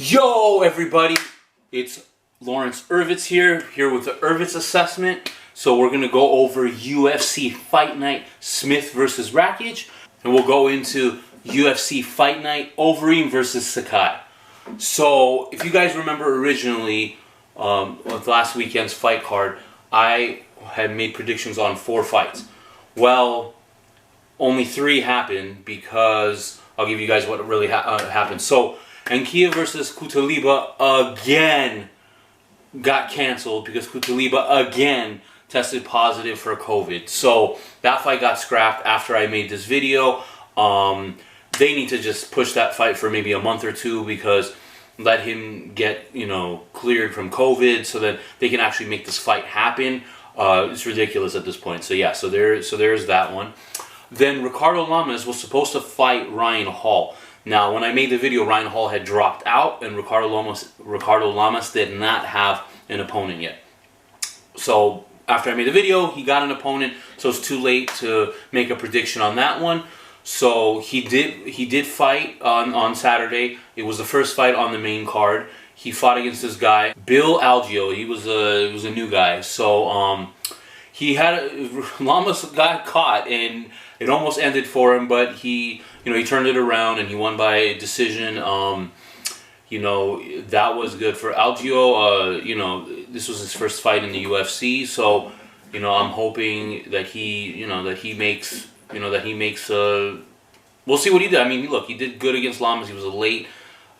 Yo everybody, it's Lawrence Ervits here with the Ervits assessment. So we're going to go over UFC Fight Night Smith versus Rakic, and we'll go into UFC Fight Night OVEREEM versus SAKAI. So if you guys remember originally, with last weekend's fight card, I had made predictions on 4 fights. Well, only 3 happened because I'll give you guys what really happened. So Nkea versus Kutaliba again got canceled because Kutaliba again tested positive for COVID. So that fight got scrapped after I made this video. They need to just push that fight for maybe a month or 2 because let him get, cleared from COVID so that they can actually make this fight happen. It's ridiculous at this point. So yeah, so there's that one. Then Ricardo Lamas was supposed to fight Ryan Hall. Now, when I made the video, Ryan Hall had dropped out, and Ricardo Lamas did not have an opponent yet. So after I made the video, he got an opponent, so it's too late to make a prediction on that one. So he did fight on Saturday. It was the first fight on the main card. He fought against this guy, Bill Algeo. He was a new guy. So Lamas got caught, and it almost ended for him, but he turned it around and he won by decision. That was good for Algeo. This was his first fight in the UFC, so I'm hoping that he makes. We'll see what he did. I mean, look, he did good against Lamas. He was a late,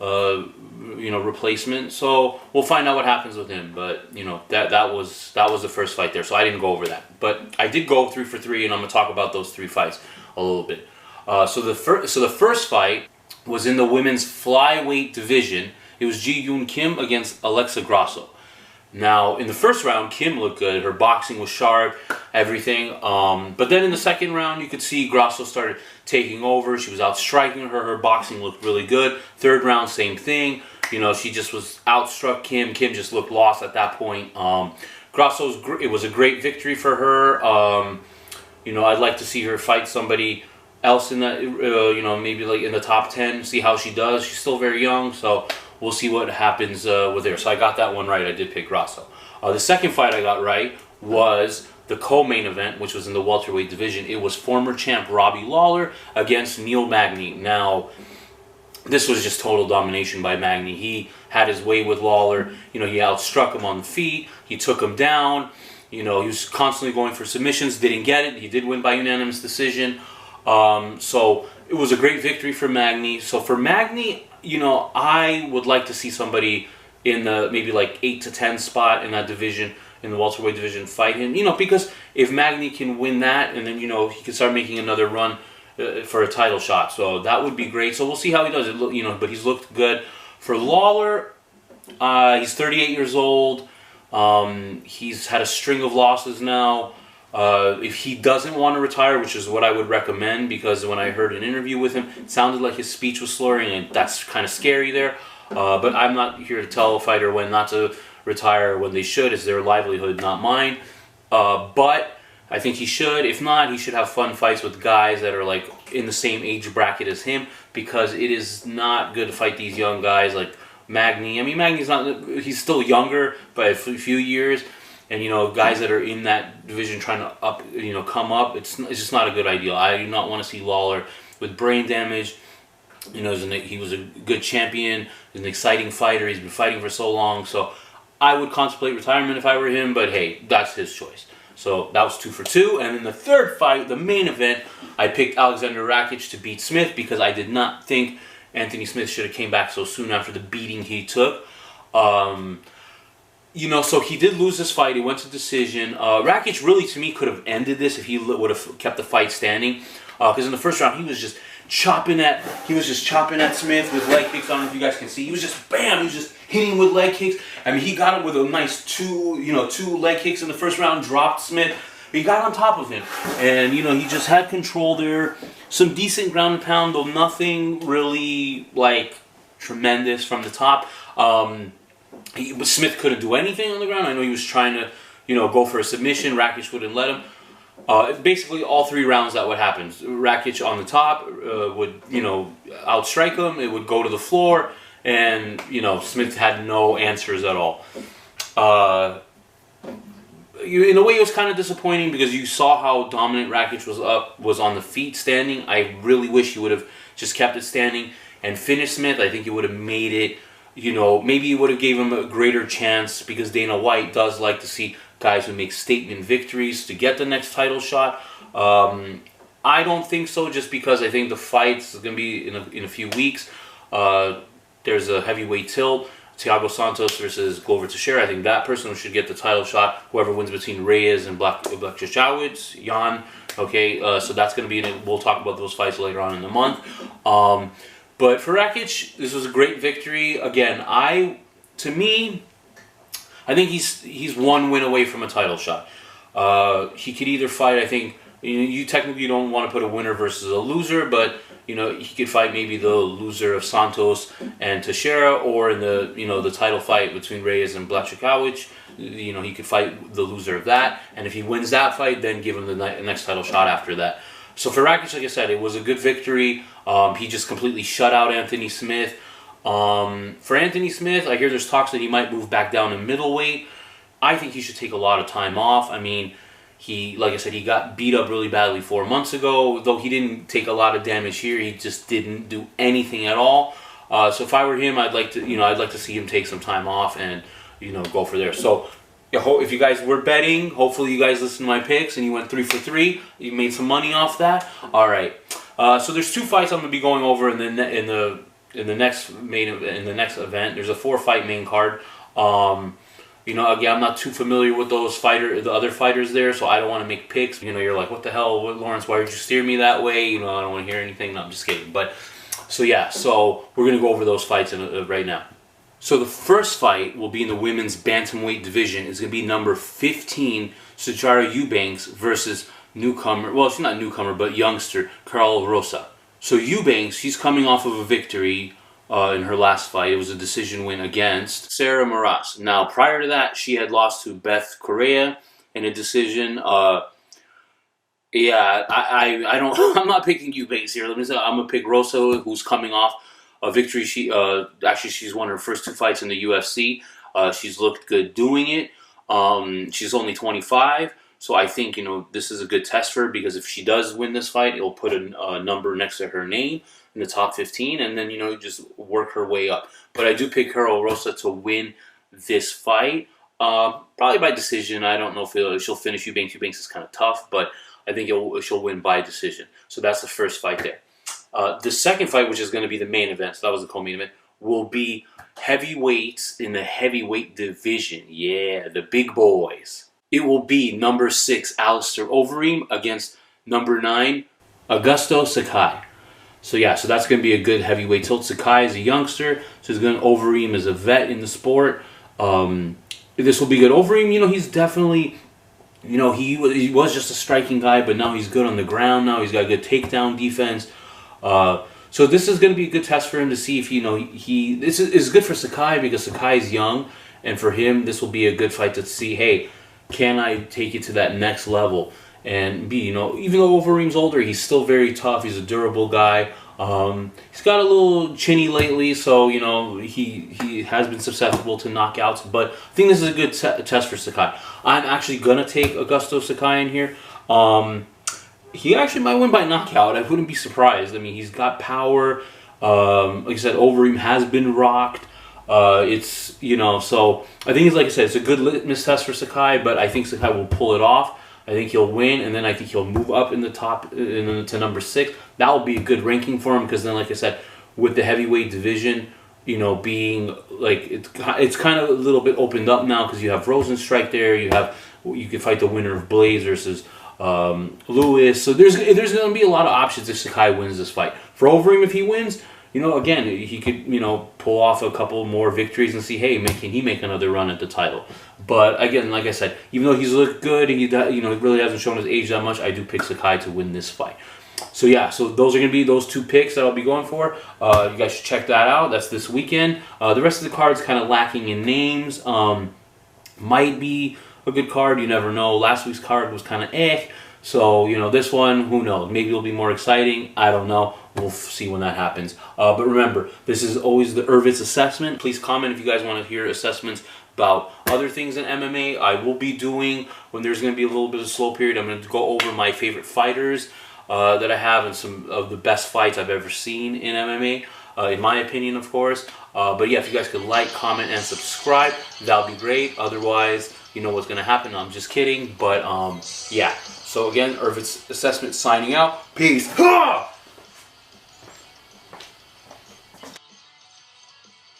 replacement. So we'll find out what happens with him. But that was the first fight there. So I didn't go over that, but I did go 3 for 3, and I'm gonna talk about those 3 fights a little bit. So the first fight was in the women's flyweight division. It was Ji-Yoon Kim against Alexa Grasso. Now, in the first round, Kim looked good. Her boxing was sharp, everything. But then in the second round, you could see Grasso started taking over. She was outstriking her. Her boxing looked really good. Third round, same thing. She just was outstruck Kim. Kim just looked lost at that point. It was a great victory for her. I'd like to see her fight somebody else in that, maybe like in the top 10, see how she does. She's still very young, so we'll see what happens with her. So I got that one right. I did pick Grasso. The second fight I got right was the co-main event, which was in the welterweight division. It was former champ Robbie Lawler against Neil Magny. Now, this was just total domination by Magny. He had his way with Lawler. He outstruck him on the feet. He took him down. He was constantly going for submissions. Didn't get it. He did win by unanimous decision. So it was a great victory for Magny. So for Magny, I would like to see somebody in the maybe like 8 to 10 spot in that division, in the welterweight division, fight him. Because if Magny can win that, and then he can start making another run for a title shot. So that would be great. So we'll see how he does. But he's looked good. For Lawler, he's 38 years old. He's had a string of losses now. If he doesn't want to retire, which is what I would recommend, because when I heard an interview with him, it sounded like his speech was slurring, and that's kind of scary there. But I'm not here to tell a fighter when not to retire, when they should. It's their livelihood, not mine. But I think he should. If not, he should have fun fights with guys that are like in the same age bracket as him, because it is not good to fight these young guys like Magny. I mean, he's still younger by a few years. And guys that are in that division trying to come up, it's just not a good idea. I do not want to see Lawler with brain damage. He was a good champion. He's an exciting fighter. He's been fighting for so long. So I would contemplate retirement if I were him. But hey, that's his choice. So that was 2 for 2. And in the third fight, the main event, I picked Alexander Rakic to beat Smith because I did not think Anthony Smith should have came back so soon after the beating he took. So he did lose this fight. He went to decision. Rakic really, to me, could have ended this if he would have kept the fight standing. Because in the first round, he was just chopping at Smith with leg kicks. I don't know if you guys can see. He was just bam. He was just hitting with leg kicks. I mean, he got it with a nice 2 leg kicks in the first round. Dropped Smith. He got on top of him, and he just had control there. Some decent ground and pound, though nothing really like tremendous from the top. Smith couldn't do anything on the ground. I know he was trying to, go for a submission. Rakic wouldn't let him. Basically, all 3 rounds that would happen. Rakic on the top would, outstrike him. It would go to the floor, and Smith had no answers at all. In a way, it was kind of disappointing because you saw how dominant Rakic was on the feet standing. I really wish he would have just kept it standing and finished Smith. I think it would have made it, maybe it would have gave him a greater chance, because Dana White does like to see guys who make statement victories to get the next title shot. I don't think so, just because I think the fight's going to be in a few weeks. There's a heavyweight tilt. Thiago Santos versus Glover Teixeira. I think that person should get the title shot. Whoever wins between Reyes and Blachowicz, Jan. Okay, so that's going to be. We'll talk about those fights later on in the month. But for Rakic, this was a great victory. Again, to me, I think he's one win away from a title shot. He could either fight. I think you technically don't want to put a winner versus a loser, but he could fight maybe the loser of Santos and Teixeira, or in the title fight between Reyes and Blachowicz. He could fight the loser of that, and if he wins that fight, then give him the next title shot after that. So for Rakic, like I said, it was a good victory. He just completely shut out Anthony Smith. For Anthony Smith, I hear there's talks that he might move back down to middleweight. I think he should take a lot of time off. I mean, like I said, he got beat up really badly 4 months ago. Though he didn't take a lot of damage here, he just didn't do anything at all. So if I were him, I'd like to see him take some time off and go for there. So if you guys were betting, hopefully you guys listened to my picks and you went 3 for 3. You made some money off that. All right. So there's 2 fights I'm gonna be going over in the next event. There's a 4-fight main card. Again, I'm not too familiar with the other fighters there, so I don't want to make picks. You're like, what the hell, Lawrence? Why did you steer me that way? I don't want to hear anything. No, I'm just kidding. But so we're gonna go over those fights right now. So the first fight will be in the women's bantamweight division. It's gonna be number 15, Sijara Eubanks versus newcomer. Well, she's not newcomer, but youngster Karol Rosa. So Eubanks, she's coming off of a victory in her last fight. It was a decision win against Sarah Moras. Now, prior to that, she had lost to Beth Correa in a decision. I don't. I'm not picking Eubanks here. Let me say, I'm gonna pick Rosa, who's coming off a victory. She's won her first 2 fights in the UFC. She's looked good doing it. She's only 25. So I think, this is a good test for her, because if she does win this fight, it'll put a number next to her name in the top 15, and then, just work her way up. But I do pick Karol Rosa to win this fight, probably by decision. I don't know if she'll finish Eubanks. Eubanks is kind of tough, but I think she'll win by decision. So that's the first fight there. The second fight, which is going to be the main event, so that was the co-main event, will be heavyweights in the heavyweight division. Yeah, the big boys. It will be number 6, Alistair Overeem against number 9, Augusto Sakai. So that's going to be a good heavyweight tilt. Sakai is a youngster, so he's going. Overeem is a vet in the sport. This will be good. Overeem, he's definitely, he was just a striking guy, but now he's good on the ground. Now he's got good takedown defense. So this is going to be a good test for him to see if this is good for Sakai, because Sakai is young, and for him this will be a good fight to see. Hey, can I take it to that next level? And even though Overeem's older, he's still very tough. He's a durable guy. He's got a little chinny lately, so he has been susceptible to knockouts. But I think this is a good test for Sakai. I'm actually gonna take Augusto Sakai in here. He actually might win by knockout. I wouldn't be surprised. I mean, he's got power. Like I said, Overeem has been rocked. So I think it's, like I said, it's a good litmus test for Sakai, but I think Sakai will pull it off. I think he'll win, and then I think he'll move up in the top to number 6. That will be a good ranking for him, because then, like I said, with the heavyweight division, being like it's kind of a little bit opened up now, because you have Rosenstrike there. You can fight the winner of Blaze versus Lewis. So there's going to be a lot of options if Sakai wins this fight. For Overeem, if he wins, again, he could, pull off a couple more victories and see, hey, can he make another run at the title? But again, like I said, even though he's looked good and he really hasn't shown his age that much, I do pick Sakai to win this fight. So so those are going to be those 2 picks that I'll be going for. You guys should check that out. That's this weekend. The rest of the card's kind of lacking in names. Might be a good card. You never know. Last week's card was kind of So, you know, this one, who knows? Maybe it'll be more exciting. I don't know. We'll see when that happens. But remember, this is always the Ervits assessment. Please comment if you guys want to hear assessments about other things in MMA. I will be doing, when there's going to be a little bit of a slow period, I'm going to go over my favorite fighters that I have and some of the best fights I've ever seen in MMA. In my opinion, of course. But yeah, if you guys could like, comment, and subscribe, that would be great. Otherwise, you know what's going to happen. I'm just kidding. But yeah. So again, Ervits assessment signing out. Peace.